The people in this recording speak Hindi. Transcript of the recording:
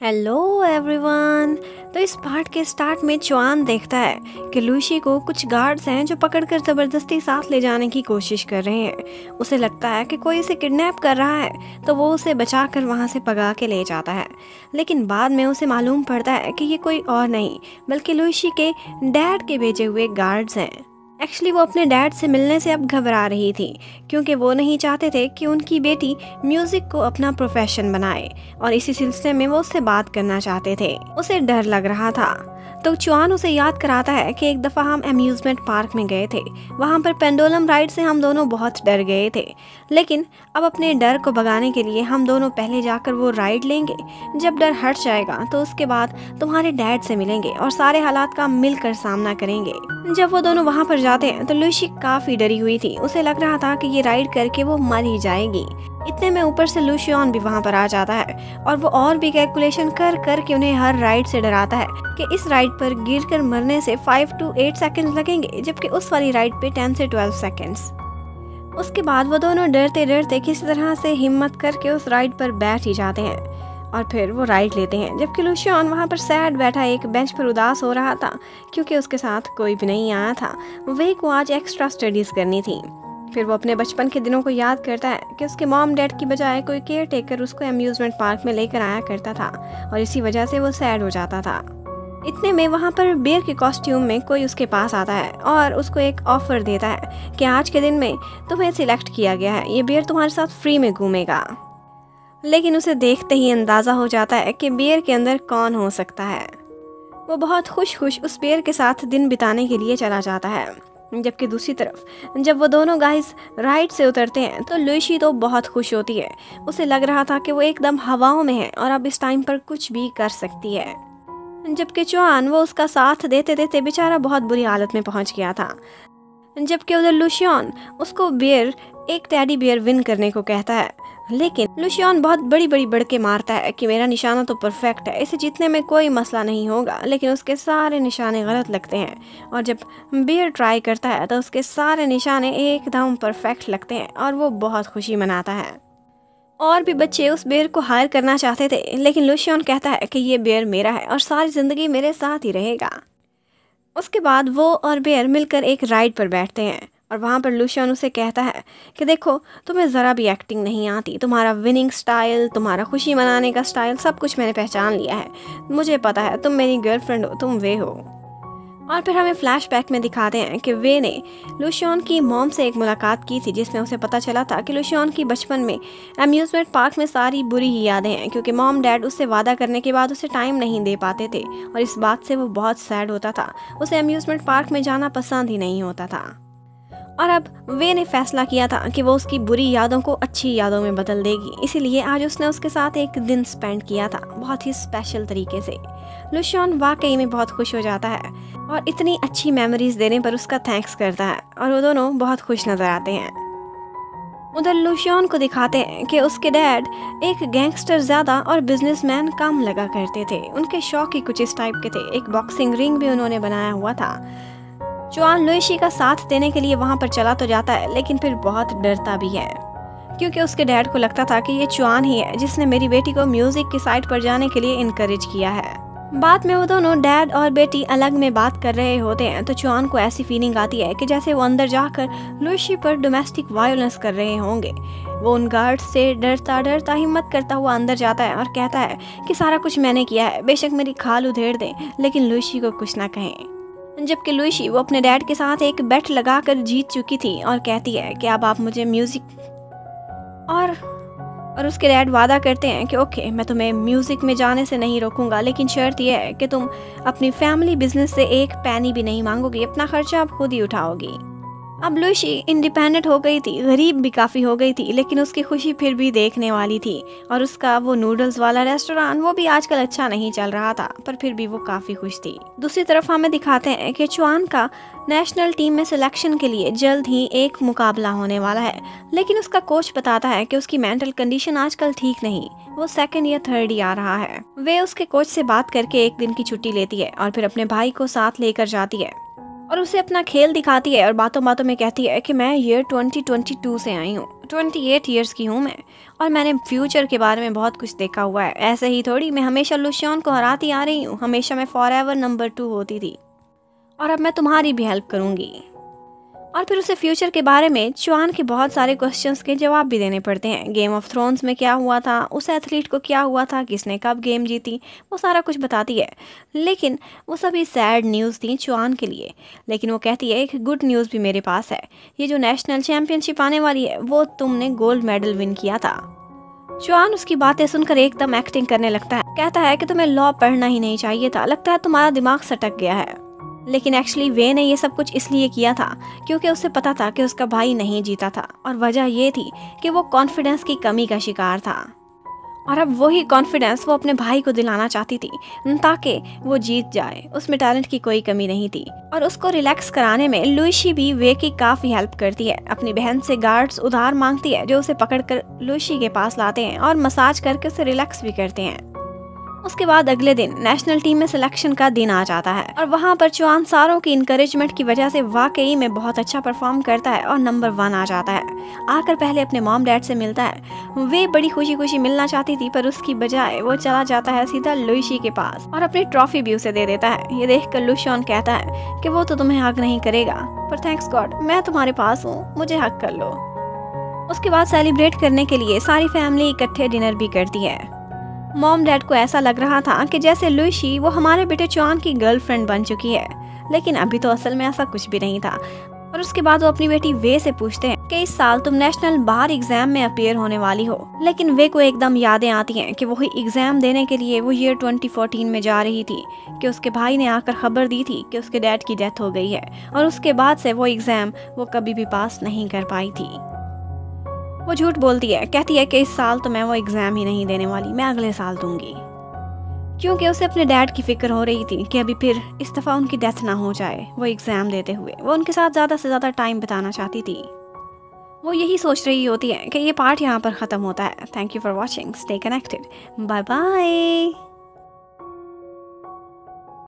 Hello everyone. तो इस पार्ट के स्टार्ट में चुआन देखता है कि लूसी को कुछ गार्ड्स हैं जो पकड़कर ज़बरदस्ती साथ ले जाने की कोशिश कर रहे हैं। उसे लगता है कि कोई इसे किडनैप कर रहा है, तो वो उसे बचाकर वहाँ से भगा के ले जाता है। लेकिन बाद में उसे मालूम पड़ता है कि ये कोई और नहीं बल्कि लूसी के डैड के भेजे हुए गार्ड्स हैं। एक्चुअली वो अपने डैड से मिलने से अब घबरा रही थी, क्योंकि वो नहीं चाहते थे कि उनकी बेटी म्यूजिक को अपना प्रोफेशन बनाए, और इसी सिलसिले में वो उससे बात करना चाहते थे। उसे डर लग रहा था, तो चुआन उसे याद कराता है कि एक दफ़ा हम अम्यूज़मेंट पार्क में गए थे। वहाँ पर पेंडुलम राइड से हम दोनों बहुत डर गए थे, लेकिन अब अपने डर को भगाने के लिए हम दोनों पहले जाकर वो राइड लेंगे। जब डर हट जाएगा तो उसके बाद तुम्हारे डैड से मिलेंगे और सारे हालात का मिलकर सामना करेंगे। जब वो दोनों वहाँ पर जाते हैं तो लूसी काफ़ी डरी हुई थी। उसे लग रहा था कि ये राइड करके वो मर ही जाएगी। इतने में ऊपर से लूशियन भी वहाँ पर आ जाता है, और वो और भी कैलकुलेशन कर कर के उन्हें हर राइड से डराता है कि इस राइड पर गिरकर मरने से 5 to 8 सेकंड्स लगेंगे, जबकि उस वाली राइड पे 10 से 12 सेकंड्स। उसके बाद वो दोनों डरते डरते किसी तरह से हिम्मत करके उस राइड पर बैठ ही जाते हैं और फिर वो राइड लेते हैं। जबकि लूशियन वहाँ पर सैड बैठा एक बेंच पर उदास हो रहा था, क्योंकि उसके साथ कोई भी नहीं आया था। वे को आज एक्स्ट्रा स्टडीज़ करनी थी। फिर वो अपने बचपन के दिनों को याद करता है कि उसके मॉम डैड की बजाय कोई केयर टेकर उसको अम्यूज़मेंट पार्क में लेकर आया करता था, और इसी वजह से वो सैड हो जाता था। इतने में वहाँ पर बेयर के कॉस्ट्यूम में कोई उसके पास आता है और उसको एक ऑफ़र देता है कि आज के दिन में तुम्हें सिलेक्ट किया गया है, ये बेयर तुम्हारे साथ फ्री में घूमेगा। लेकिन उसे देखते ही अंदाज़ा हो जाता है कि बेयर के अंदर कौन हो सकता है। वो बहुत खुश उस बेयर के साथ दिन बिताने के लिए चला जाता है। जबकि दूसरी तरफ जब वो दोनों गाइस राइड से उतरते हैं तो लूसी तो बहुत खुश होती है। उसे लग रहा था कि वो एकदम हवाओं में है और अब इस टाइम पर कुछ भी कर सकती है। जबकि चुआन वो उसका साथ देते देते बेचारा बहुत बुरी हालत में पहुंच गया था। जबकि उधर लूशियन उसको बेयर एक टेडी बेयर विन करने को कहता है, लेकिन लूशियन बहुत बड़ी बड़ी बढ़ के मारता है कि मेरा निशाना तो परफेक्ट है, इसे जीतने में कोई मसला नहीं होगा। लेकिन उसके सारे निशाने गलत लगते हैं, और जब बेयर ट्राई करता है तो उसके सारे निशाने एकदम परफेक्ट लगते हैं और वो बहुत खुशी मनाता है। और भी बच्चे उस बेयर को हायर करना चाहते थे, लेकिन लूशियन कहता है कि ये बेयर मेरा है और सारी ज़िंदगी मेरे साथ ही रहेगा। उसके बाद वो और बेयर मिलकर एक राइड पर बैठते हैं, और वहाँ पर लूशियन उसे कहता है कि देखो तुम्हें ज़रा भी एक्टिंग नहीं आती, तुम्हारा विनिंग स्टाइल, तुम्हारा खुशी मनाने का स्टाइल, सब कुछ मैंने पहचान लिया है। मुझे पता है तुम मेरी गर्लफ्रेंड हो, तुम वे हो। और फिर हमें फ्लैशबैक में दिखाते हैं कि वे ने लूशियन की मॉम से एक मुलाकात की थी, जिसमें उसे पता चला था कि लूशियन की बचपन में अम्यूज़मेंट पार्क में सारी बुरी ही यादें हैं, क्योंकि मॉम डैड उससे वादा करने के बाद उसे टाइम नहीं दे पाते थे, और इस बात से वो बहुत सैड होता था। उसे अम्यूज़मेंट पार्क में जाना पसंद ही नहीं होता था। और अब वे ने फैसला किया था कि वो उसकी बुरी यादों को अच्छी यादों में बदल देगी, इसीलिए आज उसने उसके साथ एक दिन स्पेंड किया था बहुत ही स्पेशल तरीके से। लूशियन वाकई में बहुत खुश हो जाता है और इतनी अच्छी मेमोरीज देने पर उसका थैंक्स करता है, और वो दोनों बहुत खुश नजर आते हैं। उधर लूशियन को दिखाते हैं कि उसके डैड एक गैंगस्टर ज़्यादा और बिजनेसमैन कम लगा करते थे। उनके शौक ही कुछ इस टाइप के थे। एक बॉक्सिंग रिंग भी उन्होंने बनाया हुआ था। चुआन लूसी का साथ देने के लिए वहाँ पर चला तो जाता है, लेकिन फिर बहुत डरता भी है, क्योंकि उसके डैड को लगता था कि ये चुआन ही है जिसने मेरी बेटी को म्यूजिक की साइड पर जाने के लिए इनकरेज किया है। बाद में वो दोनों डैड और बेटी अलग में बात कर रहे होते हैं, तो चुआन को ऐसी फीलिंग आती है कि जैसे वो अंदर जाकर लूसी पर डोमेस्टिक वायलेंस कर रहे होंगे। वो उन गार्ड से डरता डरता हिम्मत करता हुआ अंदर जाता है और कहता है कि सारा कुछ मैंने किया है, बेशक मेरी खाल उधेड़ दें, लेकिन लूसी को कुछ ना कहें। जबकि लूसी वो अपने डैड के साथ एक बेट लगाकर जीत चुकी थी और कहती है कि अब आप मुझे म्यूजिक और उसके डैड वादा करते हैं कि ओके, मैं तुम्हें म्यूजिक में जाने से नहीं रोकूंगा, लेकिन शर्त यह है कि तुम अपनी फैमिली बिजनेस से एक पैनी भी नहीं मांगोगी, अपना खर्चा आप खुद ही उठाओगी। अब लूसी इंडिपेंडेंट हो गई थी, गरीब भी काफ़ी हो गई थी, लेकिन उसकी खुशी फिर भी देखने वाली थी। और उसका वो नूडल्स वाला रेस्टोरेंट वो भी आजकल अच्छा नहीं चल रहा था, पर फिर भी वो काफ़ी खुश थी। दूसरी तरफ हमें दिखाते हैं कि चुआन का नेशनल टीम में सिलेक्शन के लिए जल्द ही एक मुकाबला होने वाला है, लेकिन उसका कोच बताता है कि उसकी मेंटल कंडीशन आजकल ठीक नहीं, वो 2nd या 3rd ही आ रहा है। वे उसके कोच से बात करके एक दिन की छुट्टी लेती है और फिर अपने भाई को साथ लेकर जाती है और उसे अपना खेल दिखाती है, और बातों बातों में कहती है कि मैं ईयर 2022 से आई हूँ। 28 ईयर्स की हूँ मैं, और मैंने फ्यूचर के बारे में बहुत कुछ देखा हुआ है। ऐसे ही थोड़ी मैं हमेशा लुशियन को हराती आ रही हूँ, हमेशा मैं फॉरएवर नंबर 2 होती थी, और अब मैं तुम्हारी भी हेल्प करूँगी। और फिर उसे फ्यूचर के बारे में चुआन के बहुत सारे क्वेश्चंस के जवाब भी देने पड़ते हैं। गेम ऑफ थ्रोन्स में क्या हुआ था, उस एथलीट को क्या हुआ था, किसने कब गेम जीती, वो सारा कुछ बताती है। लेकिन वो सभी सैड न्यूज़ थी चुआन के लिए। लेकिन वो कहती है एक गुड न्यूज़ भी मेरे पास है, ये जो नेशनल चैम्पियनशिप आने वाली है वो तुमने गोल्ड मेडल विन किया था। चुआन उसकी बातें सुनकर एकदम एक्टिंग करने लगता है, कहता है कि तुम्हें लॉ पढ़ना ही नहीं चाहिए था, लगता है तुम्हारा दिमाग सटक गया है। लेकिन एक्चुअली वे ने ये सब कुछ इसलिए किया था क्योंकि उसे पता था कि उसका भाई नहीं जीता था, और वजह ये थी कि वो कॉन्फिडेंस की कमी का शिकार था, और अब वही कॉन्फिडेंस वो अपने भाई को दिलाना चाहती थी ताकि वो जीत जाए। उसमें टैलेंट की कोई कमी नहीं थी, और उसको रिलैक्स कराने में लुइशी भी वे की काफ़ी हेल्प करती है। अपनी बहन से गार्ड्स उधार मांगती है जो उसे पकड़कर लुइशी के पास लाते हैं और मसाज करके उसे रिलैक्स भी करते हैं। उसके बाद अगले दिन नेशनल टीम में सिलेक्शन का दिन आ जाता है, और वहाँ पर चुआन सारों की इनकरेजमेंट की वजह से वाकई में बहुत अच्छा परफॉर्म करता है और नंबर 1 आ जाता है। आकर पहले अपने मॉम डैड से मिलता है। वे बड़ी खुशी खुशी मिलना चाहती थी, पर उसकी बजाय वो चला जाता है सीधा लुइशी के पास और अपनी ट्रॉफी भी उसे दे देता है। ये देखकर लुशियन कहता है कि वो तो तुम्हें हक नहीं करेगा, पर थैंक्स गॉड मैं तुम्हारे पास हूँ, मुझे हक कर लो। उसके बाद सेलिब्रेट करने के लिए सारी फैमिली इकट्ठे डिनर भी करती है। मॉम डैड को ऐसा लग रहा था कि जैसे लुइशी वो हमारे बेटे चुआन की गर्लफ्रेंड बन चुकी है, लेकिन अभी तो असल में ऐसा कुछ भी नहीं था। और उसके बाद वो अपनी बेटी वे से पूछते हैं कि इस साल तुम नेशनल बार एग्जाम में अपीयर होने वाली हो। लेकिन वे को एकदम यादें आती हैं कि वही एग्जाम देने के लिए वो ईयर 2014 में जा रही थी कि उसके भाई ने आकर खबर दी थी कि उसके डैड की डेथ हो गई है, और उसके बाद से वो एग्जाम वो कभी भी पास नहीं कर पाई थी। वो झूठ बोलती है, कहती है कि इस साल तो मैं वो एग्ज़ाम ही नहीं देने वाली, मैं अगले साल दूंगी, क्योंकि उसे अपने डैड की फिक्र हो रही थी कि अभी फिर इस दफ़ा उनकी डेथ ना हो जाए वो एग्ज़ाम देते हुए। वो उनके साथ ज़्यादा से ज़्यादा टाइम बिताना चाहती थी। वो यही सोच रही होती है कि ये पार्ट यहाँ पर ख़त्म होता है। Thank you for watching, stay connected, bye bye.